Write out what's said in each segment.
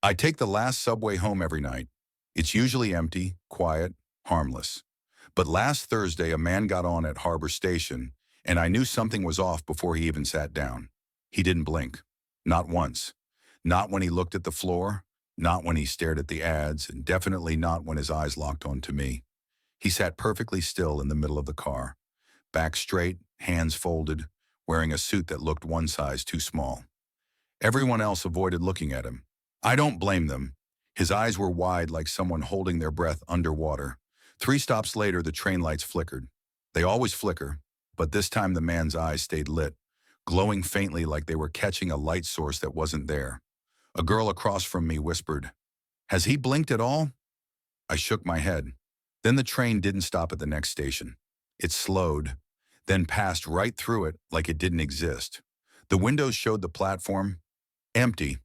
I take the last subway home every night. It's usually empty, quiet, harmless. But last Thursday, a man got on at Harbor Station, and I knew something was off before he even sat down. He didn't blink. Not once. Not when he looked at the floor, not when he stared at the ads, and definitely not when his eyes locked onto me. He sat perfectly still in the middle of the car, back straight, hands folded, wearing a suit that looked one size too small. Everyone else avoided looking at him. I don't blame them. His eyes were wide like someone holding their breath underwater. 3 stops later, the train lights flickered. They always flicker, but this time the man's eyes stayed lit, glowing faintly like they were catching a light source that wasn't there. A girl across from me whispered, "Has he blinked at all?" I shook my head. Then the train didn't stop at the next station. It slowed, then passed right through it like it didn't exist. The windows showed the platform, empty,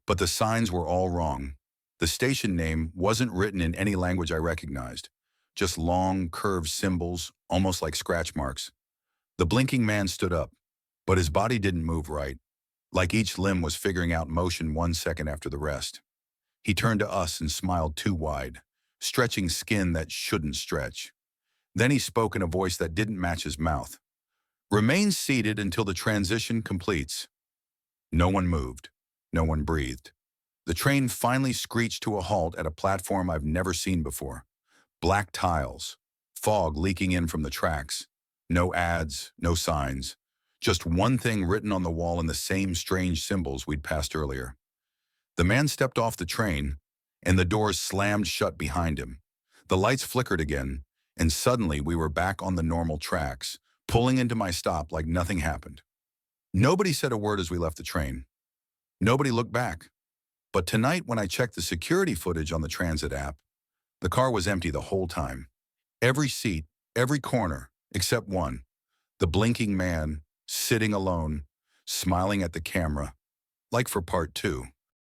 but the signs were all wrong. The station name wasn't written in any language I recognized, just long, curved symbols, almost like scratch marks. The blinking man stood up, but his body didn't move right, like each limb was figuring out motion 1 second after the rest. He turned to us and smiled too wide, stretching skin that shouldn't stretch. Then he spoke in a voice that didn't match his mouth. "Remain seated until the transition completes." No one moved. No one breathed. The train finally screeched to a halt at a platform I've never seen before. Black tiles, fog leaking in from the tracks. No ads, no signs. Just one thing written on the wall in the same strange symbols we'd passed earlier. The man stepped off the train, and the doors slammed shut behind him. The lights flickered again, and suddenly we were back on the normal tracks, pulling into my stop like nothing happened. Nobody said a word as we left the train. Nobody looked back. But tonight, when I checked the security footage on the transit app, the car was empty the whole time. Every seat, every corner, except one. The blinking man, sitting alone, smiling at the camera, like for part 2.